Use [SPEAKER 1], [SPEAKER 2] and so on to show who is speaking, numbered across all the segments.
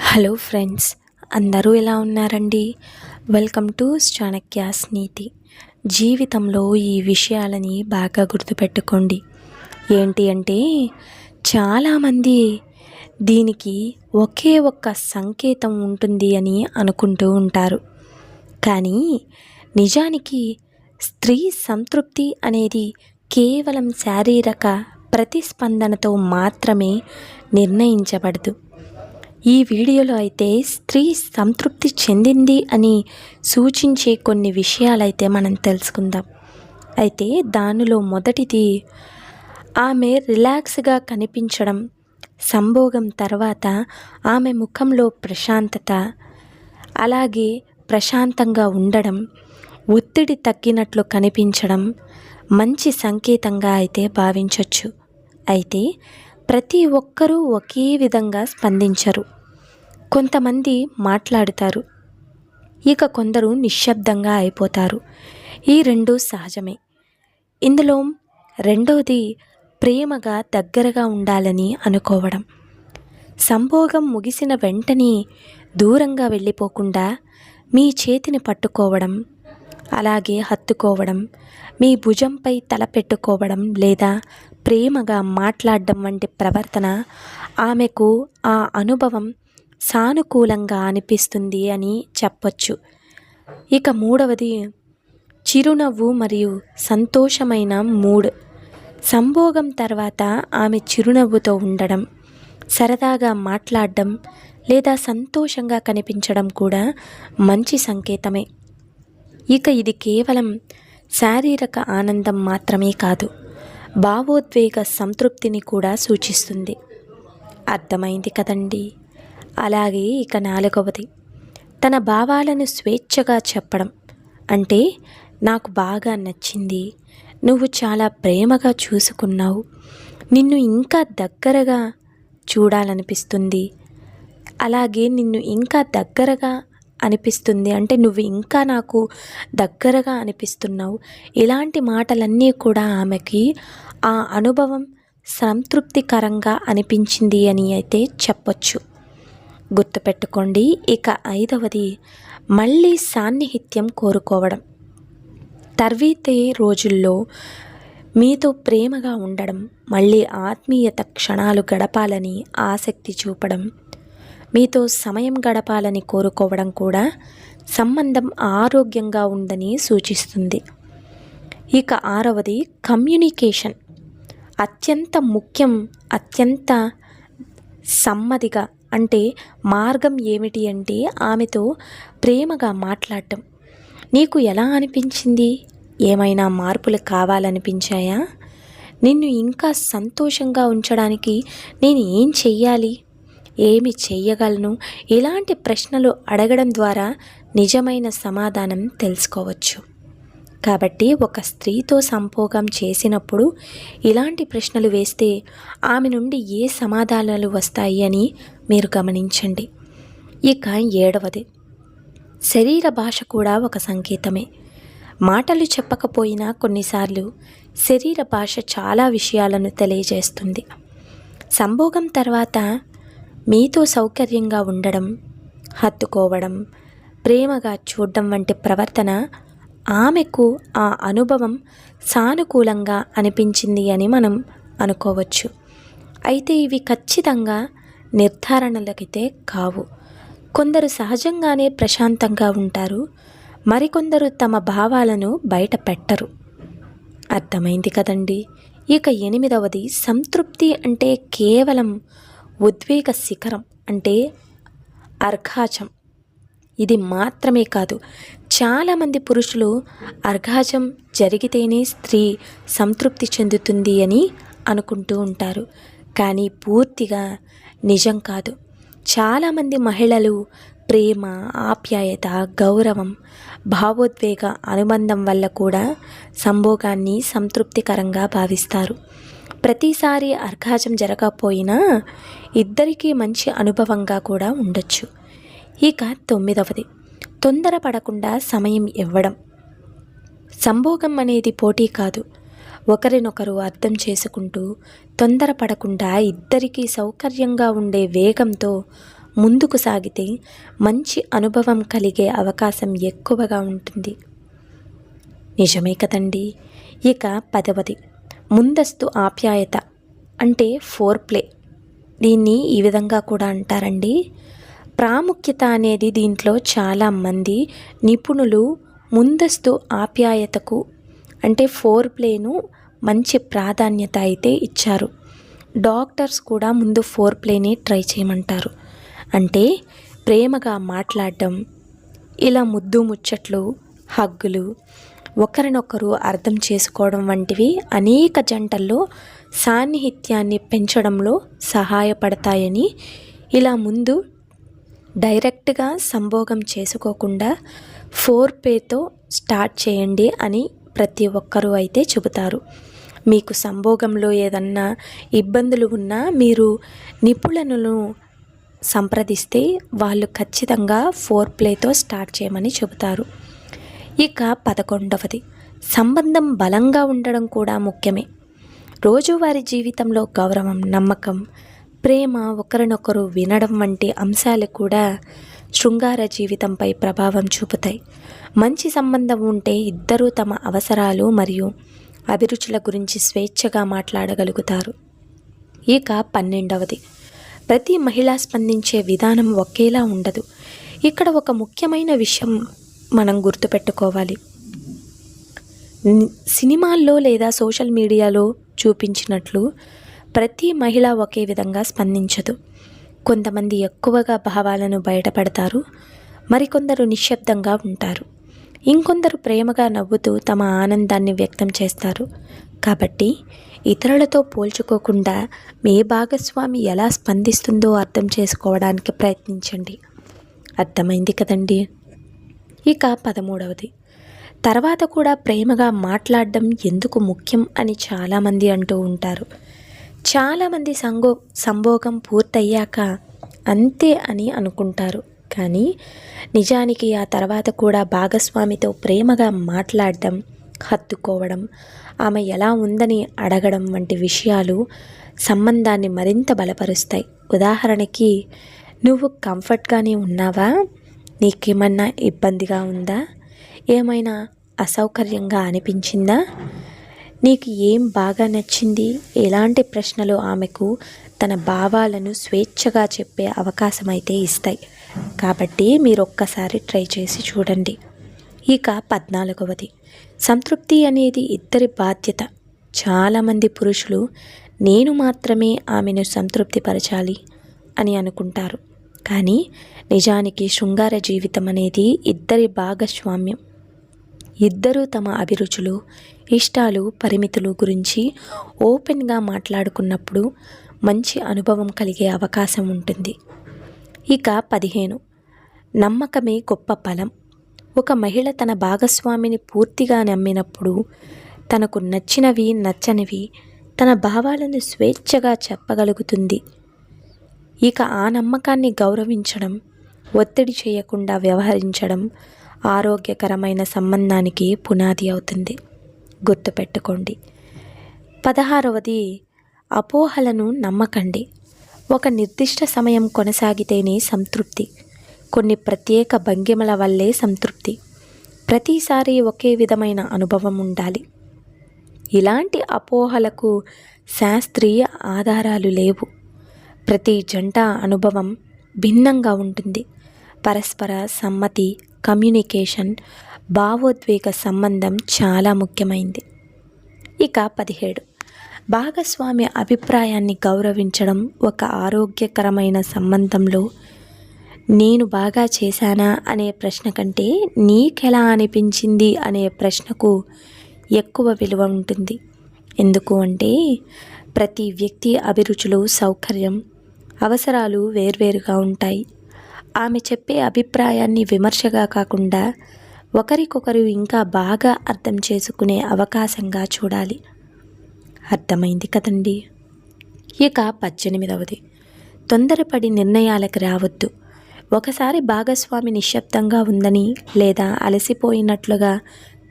[SPEAKER 1] Hello friends, అందరూ ఎలా ఉన్నారండి? వెల్కమ్ టు చాణక్యాస్ నీతి. జీవితంలో ఈ విషయాలని బాగా గుర్తుపెట్టుకోండి. ఏంటి అంటే, చాలామంది దీనికి ఒకే ఒక్క సంకేతం ఉంటుంది అని అనుకుంటూ ఉంటారు. కానీ నిజానికి స్త్రీ సంతృప్తి అనేది కేవలం శారీరక ప్రతిస్పందనతో మాత్రమే నిర్ణయించబడదు. ఈ వీడియోలో అయితే స్త్రీ సంతృప్తి చెందింది అని సూచించే కొన్ని విషయాలైతే మనం తెలుసుకుందాం. అయితే దానిలో మొదటిది ఆమె రిలాక్స్గా కనిపించడం, సంభోగం తర్వాత ఆమె ముఖంలో ప్రశాంతత, అలాగే ప్రశాంతంగా ఉండడం, ఒత్తిడి తగ్గినట్లు కనిపించడం మంచి సంకేతంగా అయితే భావించవచ్చు. అయితే ప్రతి ఒక్కరూ ఒకే విధంగా స్పందించరు. కొంతమంది మాట్లాడుతారు, ఇక కొందరు నిశ్శబ్దంగా అయిపోతారు. ఈ రెండు సహజమే. ఇందులో రెండవది ప్రేమగా దగ్గరగా ఉండాలని అనుకోవడం. సంభోగం ముగిసిన వెంటనే దూరంగా వెళ్ళిపోకుండా మీ చేతిని పట్టుకోవడం, అలాగే హత్తుకోవడం, మీ భుజంపై తల పెట్టుకోవడం లేదా ప్రేమగా మాట్లాడడం వంటి ప్రవర్తన ఆమెకు ఆ అనుభవం సానుకూలంగా అనిపిస్తుంది అని చెప్పొచ్చు. ఇక మూడవది చిరునవ్వు మరియు సంతోషమైన మూడ్. సంభోగం తర్వాత ఆమె చిరునవ్వుతో ఉండడం, సరదాగా మాట్లాడడం లేదా సంతోషంగా కనిపించడం కూడా మంచి సంకేతమే. ఇక ఇది కేవలం శారీరక ఆనందం మాత్రమే కాదు, భావోద్వేగ సంతృప్తిని కూడా సూచిస్తుంది. అర్థమైంది కదండి? అలాగే ఇక నాలుగవది తన భావాలను స్వేచ్ఛగా చెప్పడం. అంటే నాకు బాగా నచ్చింది, నువ్వు చాలా ప్రేమగా చూసుకున్నావు, నిన్ను ఇంకా దగ్గరగా చూడాలనిపిస్తుంది, అలాగే నిన్ను ఇంకా దగ్గరగా అనిపిస్తుంది, అంటే నువ్వు ఇంకా నాకు దగ్గరగా అనిపిస్తున్నావు. ఇలాంటి మాటలన్నీ కూడా ఆమెకి ఆ అనుభవం సంతృప్తికరంగా అనిపించింది అని అయితే చెప్పొచ్చు. గుర్తుపెట్టుకోండి. ఇక ఐదవది మళ్ళీ సాన్నిహిత్యం కోరుకోవడం. తర్వాతి రోజుల్లో మీతో ప్రేమగా ఉండడం, మళ్ళీ ఆత్మీయత క్షణాలు గడపాలని ఆసక్తి చూపడం, మీతో సమయం గడపాలని కోరుకోవడం కూడా సంబంధం ఆరోగ్యంగా ఉందని సూచిస్తుంది. ఇక ఆరవది కమ్యూనికేషన్. అత్యంత ముఖ్యం. అత్యంత సమ్మతిగా అంటే మార్గం ఏమిటి అంటే ఆమెతో ప్రేమగా మాట్లాడటం. నీకు ఎలా అనిపించింది? ఏమైనా మార్పులు కావాలనిపించాయా? నిన్ను ఇంకా సంతోషంగా ఉంచడానికి నేను ఏం చెయ్యాలి, ఏమి చెయ్యగలను? ఇలాంటి ప్రశ్నలు అడగడం ద్వారా నిజమైన సమాధానం తెలుసుకోవచ్చు. కాబట్టి ఒక స్త్రీతో సంభోగం చేసినప్పుడు ఇలాంటి ప్రశ్నలు వేస్తే ఆమె నుండి ఏ సమాధానాలు వస్తాయి అని మీరు గమనించండి. ఇక ఏడవది శరీర భాష కూడా ఒక సంకేతమే. మాటలు చెప్పకపోయినా కొన్నిసార్లు శరీర భాష చాలా విషయాలను తెలియజేస్తుంది. సంభోగం తర్వాత మీతో సౌకర్యంగా ఉండడం, హత్తుకోవడం, ప్రేమగా చూడడం వంటి ప్రవర్తన ఆమెకు ఆ అనుభవం సానుకూలంగా అనిపించింది అని మనం అనుకోవచ్చు. అయితే ఇవి ఖచ్చితంగా నిర్ధారణలకైతే కావు. కొందరు సహజంగానే ప్రశాంతంగా ఉంటారు, మరికొందరు తమ భావాలను బయట పెట్టరు. అర్థమైంది కదండి? ఇక ఎనిమిదవది సంతృప్తి అంటే కేవలం ఉద్వేగ శిఖరం అంటే అర్ఘాజం. ఇది మాత్రమే కాదు, చాలామంది పురుషులు అర్ఘాజం జరిగితేనే స్త్రీ సంతృప్తి చెందుతుంది అని అనుకుంటూ ఉంటారు. కానీ పూర్తిగా నిజం కాదు. చాలామంది మహిళలు ప్రేమ, ఆప్యాయత, గౌరవం, భావోద్వేగ అనుబంధం వల్ల కూడా సంభోగాన్ని సంతృప్తికరంగా భావిస్తారు. ప్రతిసారి అర్ఘాజం జరగకపోయినా ఇద్దరికీ మంచి అనుభవంగా కూడా ఉండొచ్చు. ఇక తొమ్మిదవది తొందరపడకుండా సమయం ఇవ్వడం. సంభోగం అనేది పోటీ కాదు, ఒకరినొకరు అర్థం చేసుకుంటూ తొందరపడకుండా ఇద్దరికీ సౌకర్యంగా ఉండే వేగంతో ముందుకు సాగితే మంచి అనుభవం కలిగే అవకాశం ఎక్కువగా ఉంటుంది. నిజమే కదండి. ఇక 10వది ముందస్తు ఆప్యాయత అంటే ఫోర్ ప్లే. దీన్ని ఈ విధంగా కూడా అంటారండి. ప్రాముఖ్యత అనేది దీంట్లో చాలామంది నిపుణులు ముందస్తు ఆప్యాయతకు అంటే ఫోర్ ప్లేను మంచి ప్రాధాన్యత అయితే ఇచ్చారు. డాక్టర్స్ కూడా ముందు ఫోర్ ప్లేని ట్రై చేయమంటారు. అంటే ప్రేమగా మాట్లాడడం, ఇలా ముద్దు ముచ్చట్లు, హగ్గులు, ఒకరినొకరు అర్థం చేసుకోవడం వంటివి అనేక జంటల్లో సాన్నిహిత్యాన్ని పెంచడంలో సహాయపడతాయని, ఇలా ముందు డైరెక్ట్గా సంభోగం చేసుకోకుండా ఫోర్ ప్లేతో స్టార్ట్ చేయండి అని ప్రతి ఒక్కరూ అయితే చెబుతారు. మీకు సంభోగంలో ఏదన్నా ఇబ్బందులు ఉన్నా మీరు నిపుణులను సంప్రదిస్తే వాళ్ళు ఖచ్చితంగా ఫోర్ ప్లేతో స్టార్ట్ చేయమని చెబుతారు. ఇక 11వది సంబంధం బలంగా ఉండడం కూడా ముఖ్యమే. రోజువారీ జీవితంలో గౌరవం, నమ్మకం, ప్రేమ, ఒకరినొకరు వినడం వంటి అంశాలు కూడా శృంగార జీవితంపై ప్రభావం చూపుతాయి. మంచి సంబంధం ఉంటే ఇద్దరూ తమ అవసరాలు మరియు అభిరుచుల గురించి స్వేచ్ఛగా మాట్లాడగలుగుతారు. ఇక 12వది ప్రతి మహిళ స్పందించే విధానం ఒకేలా ఉండదు. ఇక్కడ ఒక ముఖ్యమైన విషయం మనం గుర్తుపెట్టుకోవాలి. సినిమాల్లో లేదా సోషల్ మీడియాలో చూపించినట్లు ప్రతి మహిళ ఒకే విధంగా స్పందించదు. కొంతమంది ఎక్కువగా భావాలను బయటపడతారు, మరికొందరు నిశ్శబ్దంగా ఉంటారు, ఇంకొందరు ప్రేమగా నవ్వుతూ తమ ఆనందాన్ని వ్యక్తం చేస్తారు. కాబట్టి ఇతరులతో పోల్చుకోకుండా మీ భాగస్వామి ఎలా స్పందిస్తుందో అర్థం చేసుకోవడానికి ప్రయత్నించండి. అర్థమైంది కదండి. ఇక 13వది తర్వాత కూడా ప్రేమగా మాట్లాడడం ఎందుకు ముఖ్యం అని చాలామంది అంటూ ఉంటారు. చాలామంది సంభోగం పూర్తయ్యాక అంతే అని అనుకుంటారు. కానీ నిజానికి ఆ తర్వాత కూడా భాగస్వామితో ప్రేమగా మాట్లాడడం, హత్తుకోవడం, ఆమె ఎలా ఉందని అడగడం వంటి విషయాలు సంబంధాన్ని మరింత బలపరుస్తాయి. ఉదాహరణకి, నువ్వు కంఫర్ట్గానే ఉన్నావా, నీకేమన్నా ఇబ్బందిగా ఉందా, ఏమైనా అసౌకర్యంగా అనిపించిందా, నీకు ఏం బాగా నచ్చింది, ఎలాంటి ప్రశ్నలు ఆమెకు తన భావాలను స్వేచ్ఛగా చెప్పే అవకాశం అయితే ఇస్తాయి. కాబట్టి మీరు ఒక్కసారి ట్రై చేసి చూడండి. ఇక 14వది సంతృప్తి అనేది ఇద్దరి బాధ్యత. చాలామంది పురుషులు నేను మాత్రమే ఆమెను సంతృప్తిపరచాలి అని అనుకుంటారు. కానీ నిజానికి శృంగార జీవితం అనేది ఇద్దరి భాగస్వామ్యం. ఇద్దరూ తమ అభిరుచులు, ఇష్టాలు, పరిమితులు గురించి ఓపెన్గా మాట్లాడుకున్నప్పుడు మంచి అనుభవం కలిగే అవకాశం ఉంటుంది. ఇక 15 నమ్మకమే గొప్ప బలం. ఒక మహిళ తన భాగస్వామిని పూర్తిగా నమ్మినప్పుడు తనకు నచ్చినవి, నచ్చనివి, తన భావాలను స్వేచ్ఛగా చెప్పగలుగుతుంది. ఇక ఆ నమ్మకాన్ని గౌరవించడం, ఒత్తిడి చేయకుండా వ్యవహరించడం ఆరోగ్యకరమైన సంబంధానికి పునాది అవుతుంది. గుర్తుపెట్టుకోండి. 16వది అపోహలను నమ్మకండి. ఒక నిర్దిష్ట సమయం కొనసాగితేనే సంతృప్తి. కొన్ని ప్రత్యేక భంగిమల వల్లే సంతృప్తి. ప్రతిసారి ఒకే విధమైన అనుభవం ఉండాలి. ఇలాంటి అపోహలకు శాస్త్రీయ ఆధారాలు లేవు. ప్రతి జంట అనుభవం భిన్నంగా ఉంటుంది. పరస్పర సమ్మతి, కమ్యూనికేషన్, భావోద్వేగ సంబంధం చాలా ముఖ్యమైనది. ఇక 17 భాగస్వామి అభిప్రాయాన్ని గౌరవించడం. ఒక ఆరోగ్యకరమైన సంబంధంలో నేను బాగా చేశానా అనే ప్రశ్న కంటే నీకెలా అనిపించింది అనే ప్రశ్నకు ఎక్కువ విలువ ఉంటుంది. ఎందుకు అంటే ప్రతి వ్యక్తి అభిరుచులు, సౌకర్యం, అవసరాలు వేర్వేరుగా ఉంటాయి. ఆమె చెప్పే అభిప్రాయాన్ని విమర్శగా కాకుండా ఒకరికొకరు ఇంకా బాగా అర్థం చేసుకునే అవకాశంగా చూడాలి. అర్థమైంది కదండి. ఇక 18వది తొందరపడి నిర్ణయాలకు రావద్దు. ఒకసారి భాగస్వామి నిశ్శబ్దంగా ఉందని లేదా అలసిపోయినట్లుగా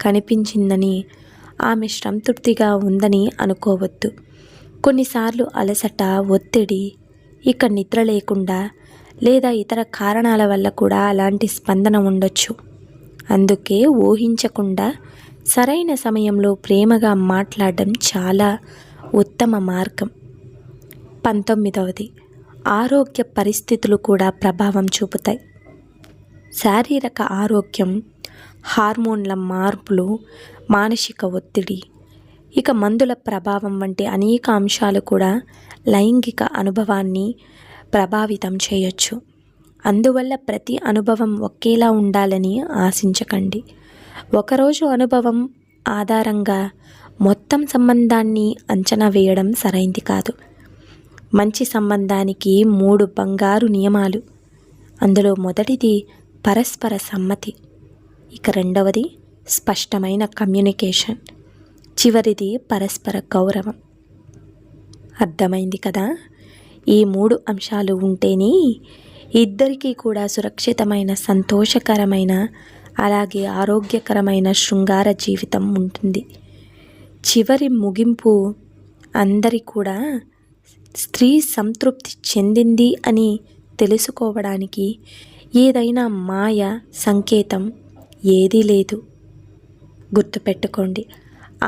[SPEAKER 1] కనిపించిందని ఆమె సంతృప్తిగా ఉందని అనుకోవద్దు. కొన్నిసార్లు అలసట, ఒత్తిడి, ఇక నిద్ర లేకుండా లేదా ఇతర కారణాల వల్ల కూడా అలాంటి స్పందన ఉండొచ్చు. అందుకే ఊహించకుండా సరైన సమయంలో ప్రేమగా మాట్లాడడం చాలా ఉత్తమ మార్గం. 19వది, ఆరోగ్య పరిస్థితులు కూడా ప్రభావం చూపుతాయి. శారీరక ఆరోగ్యం, హార్మోన్ల మార్పులు, మానసిక ఒత్తిడి, ఇక మందుల ప్రభావం వంటి అనేక అంశాలు కూడా లైంగిక అనుభవాన్ని ప్రభావితం చేయొచ్చు. అందువల్ల ప్రతి అనుభవం ఒకేలా ఉండాలని ఆశించకండి. ఒకరోజు అనుభవం ఆధారంగా మొత్తం సంబంధాన్ని అంచనా వేయడం సరైంది కాదు. మంచి సంబంధానికి 3 బంగారు నియమాలు. అందులో మొదటిది పరస్పర సమ్మతి, ఇక రెండవది స్పష్టమైన కమ్యూనికేషన్, చివరిది పరస్పర గౌరవం. అర్థమైంది కదా? ఈ 3 అంశాలు ఉంటేనే ఇద్దరికీ కూడా సురక్షితమైన, సంతోషకరమైన, అలాగే ఆరోగ్యకరమైన శృంగార జీవితం ఉంటుంది. చివరి ముగింపు అందరి కూడా స్త్రీ సంతృప్తి చెందింది అని తెలుసుకోవడానికి ఏదైనా మాయ సంకేతం ఏదీ లేదు. గుర్తుపెట్టుకోండి,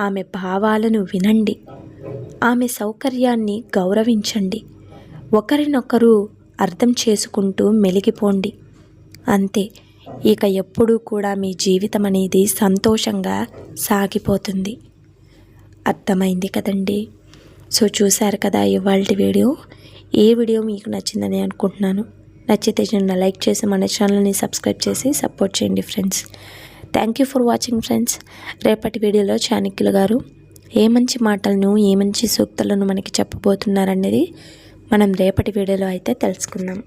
[SPEAKER 1] ఆమె భావాలను వినండి, ఆమె సౌకర్యాన్ని గౌరవించండి, ఒకరినొకరు అర్థం చేసుకుంటూ మెలిగిపోండి. అంతే, ఇక ఎప్పుడూ కూడా మీ జీవితం అనేది సంతోషంగా సాగిపోతుంది. అర్థమైంది కదండి? సో చూశారు కదా ఇవాల్టి వీడియో. ఈ వీడియో మీకు నచ్చిందని అనుకుంటున్నాను. నచ్చితే చిన్న లైక్ చేసి మన ఛానల్ని సబ్స్క్రైబ్ చేసి సపోర్ట్ చేయండి friends. Thank you for watching friends. రేపటి వీడియోలో చాణక్యులు గారు ఏ మంచి మాటలను, ఏ మంచి సూక్తులను మనకి చెప్పబోతున్నారనేది మనం రేపటి వీడియోలో అయితే తెలుసుకుందాం.